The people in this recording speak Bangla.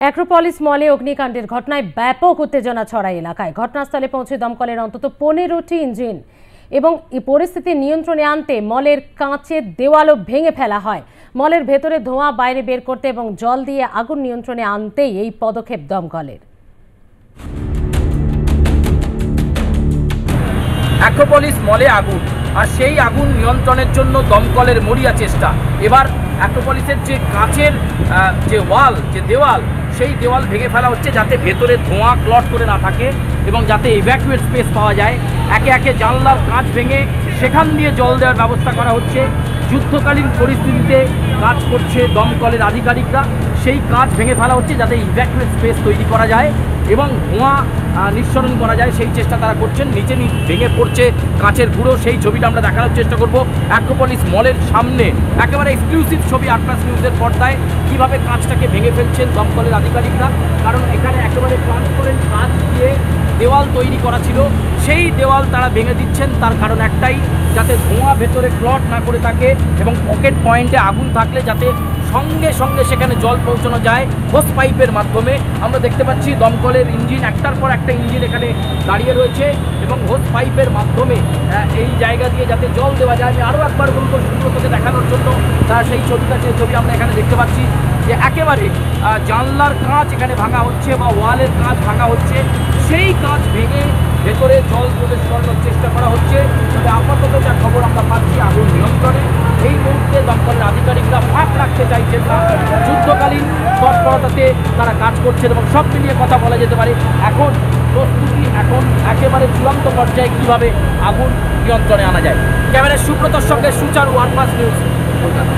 অ্যাক্রোপলিস মলে অগ্নিকাণ্ডের ঘটনায় ব্যাপক উত্তেজনা ছড়ায় এলাকায়। ঘটনাস্থলে পৌঁছে দমকলের অন্তত 15টি ইঞ্জিন এবং এই পরিস্থিতি নিয়ন্ত্রণে আনতে মলের কাঁচের দেওয়ালও ভেঙে ফেলা হয়। মলের ভেতরে ধোঁয়া বাইরে বের করতে এবং জল দিয়ে আগুন নিয়ন্ত্রণে আনতেই এই পদক্ষেপ দমকলের। অ্যাক্রোপলিস মলে আগুন, আর সেই আগুন নিয়ন্ত্রণের জন্য দমকলের মরিয়া চেষ্টা। এবার অ্যাক্রোপলিসের যে কাঁচের যে দেওয়াল সেই দেওয়াল ভেঙে ফেলা হচ্ছে যাতে ভেতরে ধোঁয়া ক্লট করে না থাকে এবং যাতে ইভ্যাকুয়েট স্পেস পাওয়া যায়। একে একে জানলার কাঁচ ভেঙে সেখান দিয়ে জল দেওয়ার ব্যবস্থা করা হচ্ছে। যুদ্ধকালীন পরিস্থিতিতে কাজ করছে দমকলের আধিকারিকরা, সেই কাঁচ ভেঙে ফেলা হচ্ছে যাতে ইভ্যাকুয়েট স্পেস তৈরি করা যায় এবং ধোঁয়া নিঃসরণ করা যায়, সেই চেষ্টা তারা করছেন। নিচে ভেঙে পড়ছে কাঁচের গুঁড়ো, সেই ছবিটা আমরা দেখানোর চেষ্টা করব। অ্যাক্রোপলিস মলের সামনে একেবারে এক্সক্লুসিভ ছবি আটলাস নিউজের পর্দায়, কীভাবে কাঁচটাকে ভেঙে ফেলছেন দমকলের আধিকারিকরা। কারণ এখানে একেবারে ট্রান্সপারেন্ট কাঁচ দিয়ে দেওয়াল তৈরি করা ছিল, সেই দেওয়াল তারা ভেঙে দিচ্ছেন। তার কারণ একটাই, যাতে ধোঁয়া ভেতরে ক্লট না করে থাকে এবং পকেট পয়েন্টে আগুন থাকলে যাতে সঙ্গে সঙ্গে সেখানে জল পৌঁছানো যায় হোস পাইপের মাধ্যমে। আমরা দেখতে পাচ্ছি দমকলের ইঞ্জিন একটার পর একটা ইঞ্জিন এখানে দাঁড়িয়ে রয়েছে এবং হোস পাইপের মাধ্যমে এই জায়গা দিয়ে যাতে জল দেওয়া যায়। আমি আরও একবার বলবো সুব্রতকে দেখানোর জন্য, সেই ছবি আমরা এখানে দেখতে পাচ্ছি যে একেবারে জানলার কাঁচ এখানে ভাঙা হচ্ছে বা ওয়ালের কাঁচ ভাঙা হচ্ছে, সেই কাঁচ ভেঙে ভেতরে জল প্রবেশ করানোর চেষ্টা করা হচ্ছে। তবে আপাতত যা খবর আমরা পাচ্ছি আগুন নিয়ন্ত্রণে। এই মুহূর্তে দমকলের আধিকারিকরা ফাঁক রাখতে চাইছেন না, যুদ্ধকালীন তৎপরতাতে তারা কাজ করছেন এবং সব মিলিয়ে কথা বলা যেতে পারে এখন প্রস্তুতি এখন একেবারে চূড়ান্ত পর্যায়ে কীভাবে আগুন নিয়ন্ত্রণে আনা যায়। ক্যামেরায় সুব্রতর সঙ্গে সুচারু, আটলাস নিউজ, কলকাতা।